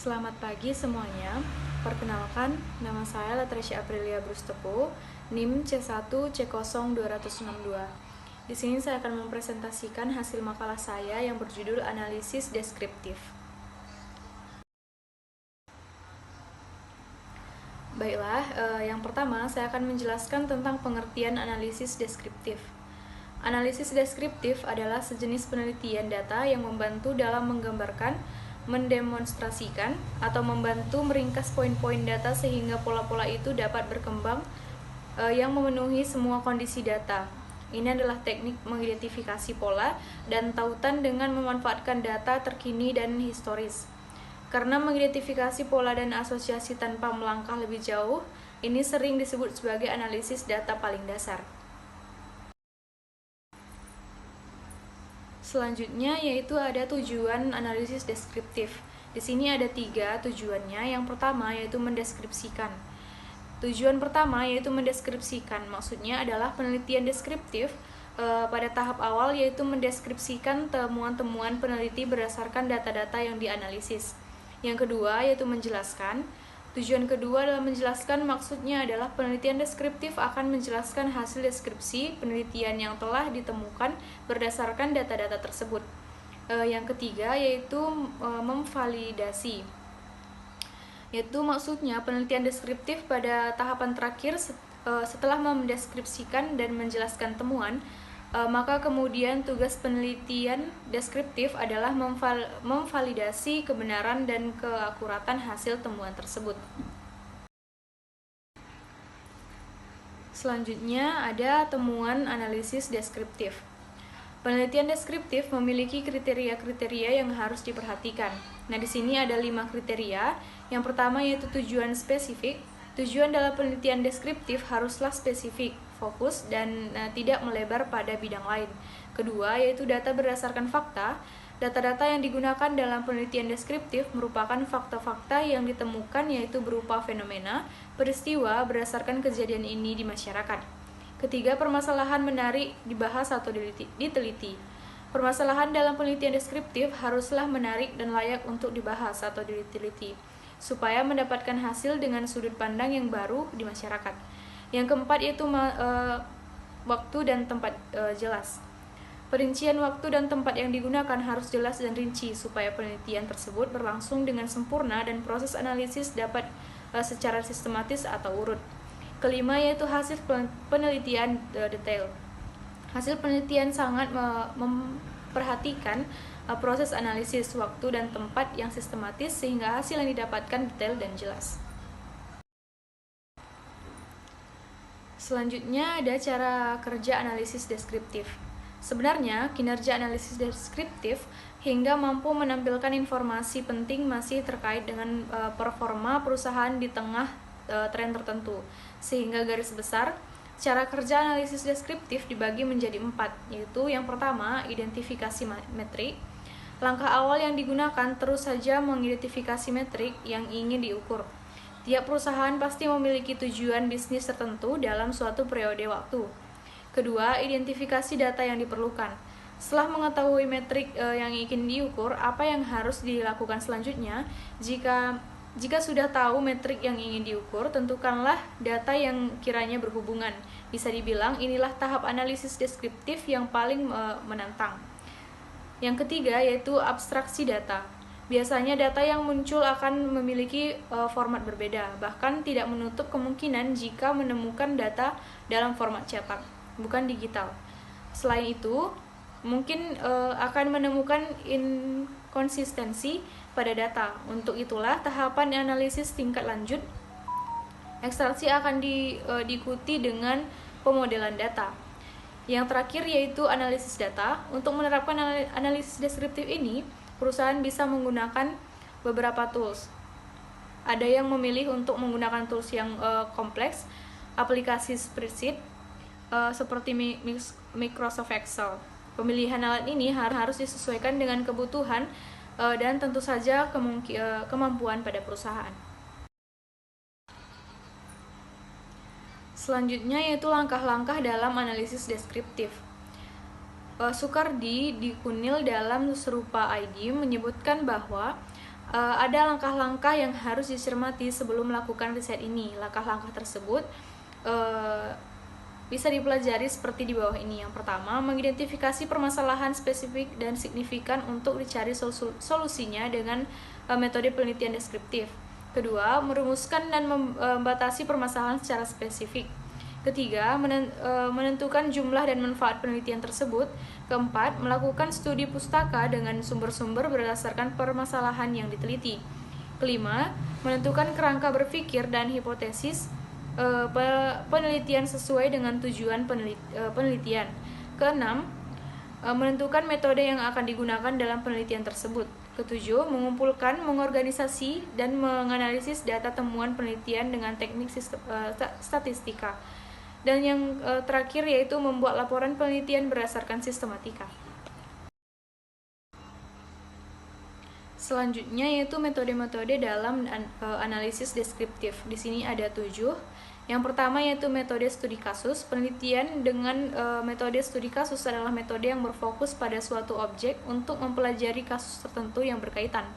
Selamat pagi semuanya. Perkenalkan, nama saya Latresya Aprilia Brustepo, NIM C1C0262. Di sini saya akan mempresentasikan hasil makalah saya yang berjudul Analisis Deskriptif. Baiklah, yang pertama saya akan menjelaskan tentang pengertian analisis deskriptif. Analisis deskriptif adalah sejenis penelitian data yang membantu dalam menggambarkan, mendemonstrasikan, atau membantu meringkas poin-poin data sehingga pola-pola itu dapat berkembang yang memenuhi semua kondisi data. Ini adalah teknik mengidentifikasi pola dan tautan dengan memanfaatkan data terkini dan historis. Karena mengidentifikasi pola dan asosiasi tanpa melangkah lebih jauh, ini sering disebut sebagai analisis data paling dasar. Selanjutnya yaitu ada tujuan analisis deskriptif. Di sini ada 3 tujuannya. Yang pertama yaitu mendeskripsikan. Tujuan pertama yaitu mendeskripsikan. Maksudnya adalah penelitian deskriptif pada tahap awal yaitu mendeskripsikan temuan-temuan peneliti berdasarkan data-data yang dianalisis. Yang kedua yaitu menjelaskan. Tujuan kedua adalah menjelaskan, maksudnya adalah penelitian deskriptif akan menjelaskan hasil deskripsi penelitian yang telah ditemukan berdasarkan data-data tersebut. Yang ketiga yaitu memvalidasi. Yaitu maksudnya penelitian deskriptif pada tahapan terakhir setelah mendeskripsikan dan menjelaskan temuan, maka kemudian tugas penelitian deskriptif adalah memvalidasi kebenaran dan keakuratan hasil temuan tersebut. Selanjutnya ada temuan analisis deskriptif. Penelitian deskriptif memiliki kriteria-kriteria yang harus diperhatikan. Nah, di sini ada 5 kriteria. Yang pertama yaitu tujuan spesifik. Tujuan dalam penelitian deskriptif haruslah spesifik, fokus, dan tidak melebar pada bidang lain. Kedua yaitu data berdasarkan fakta. Data-data yang digunakan dalam penelitian deskriptif merupakan fakta-fakta yang ditemukan, yaitu berupa fenomena, peristiwa berdasarkan kejadian ini di masyarakat. Ketiga, permasalahan menarik dibahas atau diteliti. Permasalahan dalam penelitian deskriptif haruslah menarik dan layak untuk dibahas atau diteliti, supaya mendapatkan hasil dengan sudut pandang yang baru di masyarakat. Yang keempat yaitu waktu dan tempat jelas. Perincian waktu dan tempat yang digunakan harus jelas dan rinci supaya penelitian tersebut berlangsung dengan sempurna dan proses analisis dapat secara sistematis atau urut. Kelima yaitu hasil penelitian detail. Hasil penelitian sangat memperhatikan proses analisis waktu dan tempat yang sistematis sehingga hasil yang didapatkan detail dan jelas. Selanjutnya ada cara kerja analisis deskriptif. Sebenarnya, kinerja analisis deskriptif hingga mampu menampilkan informasi penting masih terkait dengan performa perusahaan di tengah tren tertentu. Sehingga garis besar, cara kerja analisis deskriptif dibagi menjadi 4, yaitu yang pertama, identifikasi metrik. Langkah awal yang digunakan terus saja mengidentifikasi metrik yang ingin diukur. Tiap perusahaan pasti memiliki tujuan bisnis tertentu dalam suatu periode waktu. Kedua, identifikasi data yang diperlukan. Setelah mengetahui metrik yang ingin diukur, apa yang harus dilakukan selanjutnya? Jika sudah tahu metrik yang ingin diukur, tentukanlah data yang kiranya berhubungan. Bisa dibilang inilah tahap analisis deskriptif yang paling menantang. Yang ketiga yaitu abstraksi data. Biasanya data yang muncul akan memiliki format berbeda, bahkan tidak menutup kemungkinan jika menemukan data dalam format cetak, bukan digital. Selain itu, mungkin akan menemukan inkonsistensi pada data. Untuk itulah tahapan analisis tingkat lanjut. Ekstraksi akan diikuti dengan pemodelan data. Yang terakhir yaitu analisis data. Untuk menerapkan analisis deskriptif ini, perusahaan bisa menggunakan beberapa tools. Ada yang memilih untuk menggunakan tools yang kompleks, aplikasi spreadsheet seperti Microsoft Excel. Pemilihan alat ini harus disesuaikan dengan kebutuhan dan tentu saja kemampuan pada perusahaan. Selanjutnya yaitu langkah-langkah dalam analisis deskriptif. Soekardi di Kunil dalam Serupa ID menyebutkan bahwa ada langkah-langkah yang harus dicermati sebelum melakukan riset ini. Langkah-langkah tersebut bisa dipelajari seperti di bawah ini. Yang pertama, mengidentifikasi permasalahan spesifik dan signifikan untuk dicari solusinya dengan metode penelitian deskriptif. Kedua, merumuskan dan membatasi permasalahan secara spesifik. Ketiga, menentukan jumlah dan manfaat penelitian tersebut. Keempat, melakukan studi pustaka dengan sumber-sumber berdasarkan permasalahan yang diteliti. Kelima, menentukan kerangka berpikir dan hipotesis penelitian sesuai dengan tujuan penelitian. Keenam, menentukan metode yang akan digunakan dalam penelitian tersebut. Ketujuh, mengumpulkan, mengorganisasi, dan menganalisis data temuan penelitian dengan teknik statistika. Dan yang terakhir yaitu membuat laporan penelitian berdasarkan sistematika. Selanjutnya yaitu metode-metode dalam analisis deskriptif. Di sini ada 7. Yang pertama yaitu metode studi kasus. Penelitian dengan metode studi kasus adalah metode yang berfokus pada suatu objek untuk mempelajari kasus tertentu yang berkaitan.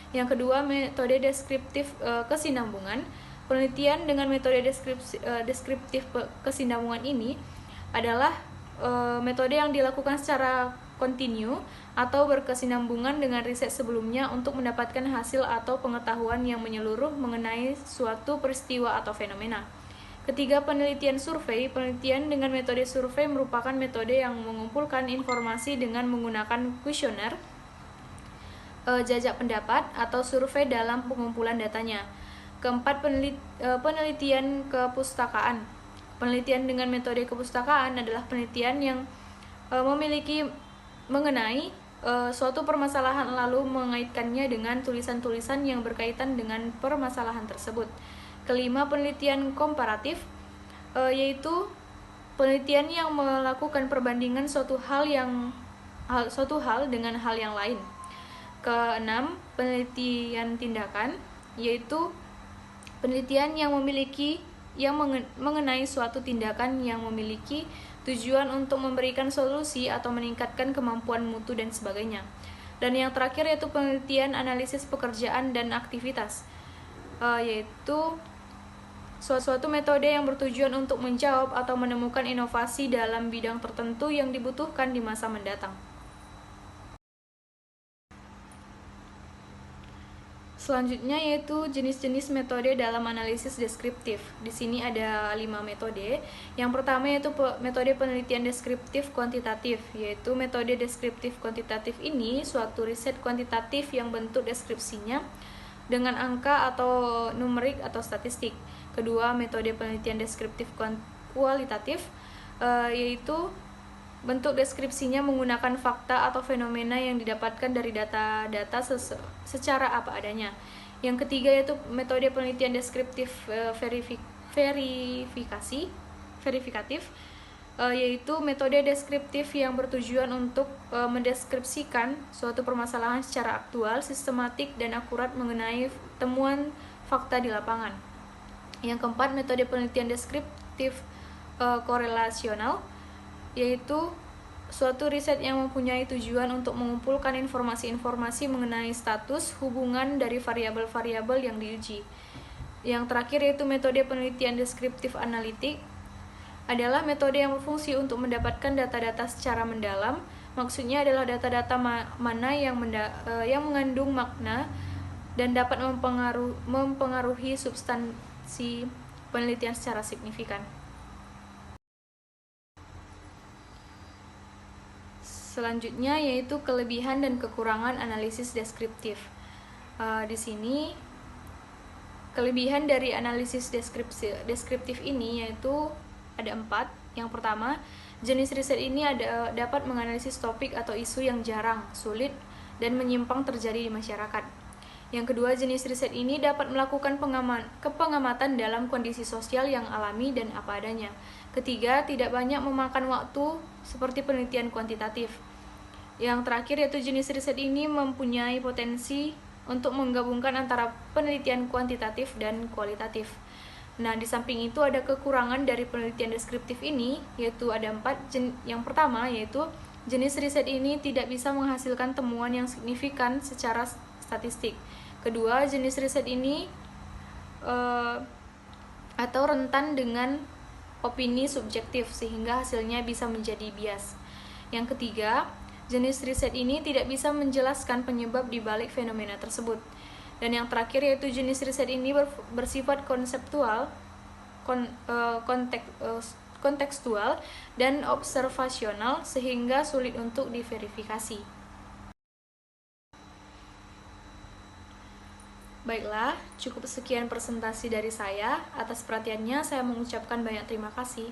Yang kedua, metode deskriptif kesinambungan. Penelitian dengan metode deskriptif kesinambungan ini adalah metode yang dilakukan secara kontinu atau berkesinambungan dengan riset sebelumnya untuk mendapatkan hasil atau pengetahuan yang menyeluruh mengenai suatu peristiwa atau fenomena. Ketiga, penelitian survei. Penelitian dengan metode survei merupakan metode yang mengumpulkan informasi dengan menggunakan kuesioner, jajak pendapat, atau survei dalam pengumpulan datanya. Keempat, penelitian kepustakaan. Penelitian dengan metode kepustakaan adalah penelitian yang memiliki mengenai suatu permasalahan lalu mengaitkannya dengan tulisan-tulisan yang berkaitan dengan permasalahan tersebut. Kelima, penelitian komparatif, yaitu penelitian yang melakukan perbandingan suatu hal dengan hal yang lain. Keenam, penelitian tindakan, yaitu penelitian yang mengenai suatu tindakan yang memiliki tujuan untuk memberikan solusi atau meningkatkan kemampuan mutu dan sebagainya. Dan yang terakhir yaitu penelitian analisis pekerjaan dan aktivitas, yaitu suatu metode yang bertujuan untuk menjawab atau menemukan inovasi dalam bidang tertentu yang dibutuhkan di masa mendatang. Selanjutnya yaitu jenis-jenis metode dalam analisis deskriptif. Di sini ada 5 metode. Yang pertama yaitu metode penelitian deskriptif kuantitatif, yaitu metode deskriptif kuantitatif ini suatu riset kuantitatif yang bentuk deskripsinya dengan angka atau numerik atau statistik. Kedua, metode penelitian deskriptif kualitatif, yaitu bentuk deskripsinya menggunakan fakta atau fenomena yang didapatkan dari data-data secara apa adanya. Yang ketiga yaitu metode penelitian deskriptif verifikatif, yaitu metode deskriptif yang bertujuan untuk mendeskripsikan suatu permasalahan secara aktual, sistematik, dan akurat mengenai temuan fakta di lapangan. Yang keempat, metode penelitian deskriptif korelasional, yaitu suatu riset yang mempunyai tujuan untuk mengumpulkan informasi-informasi mengenai status hubungan dari variabel-variabel yang diuji. Yang terakhir yaitu metode penelitian deskriptif analitik, adalah metode yang berfungsi untuk mendapatkan data-data secara mendalam. Maksudnya adalah data-data mana yang mengandung makna dan dapat mempengaruhi substansi penelitian secara signifikan. Selanjutnya yaitu kelebihan dan kekurangan analisis deskriptif. Di sini kelebihan dari analisis deskriptif ini yaitu ada 4. Yang pertama, jenis riset ini dapat menganalisis topik atau isu yang jarang, sulit, dan menyimpang terjadi di masyarakat. Yang kedua, jenis riset ini dapat melakukan pengamatan dalam kondisi sosial yang alami dan apa adanya. Ketiga, tidak banyak memakan waktu seperti penelitian kuantitatif. Yang terakhir yaitu jenis riset ini mempunyai potensi untuk menggabungkan antara penelitian kuantitatif dan kualitatif. Nah, di samping itu ada kekurangan dari penelitian deskriptif ini, yaitu ada 4. Yang pertama yaitu jenis riset ini tidak bisa menghasilkan temuan yang signifikan secara statistik. Kedua, jenis riset ini atau rentan dengan opini subjektif sehingga hasilnya bisa menjadi bias. Yang ketiga, jenis riset ini tidak bisa menjelaskan penyebab di balik fenomena tersebut. Dan yang terakhir yaitu jenis riset ini bersifat konseptual, kontekstual, dan observasional sehingga sulit untuk diverifikasi. Baiklah, cukup sekian presentasi dari saya. Atas perhatiannya, saya mengucapkan banyak terima kasih.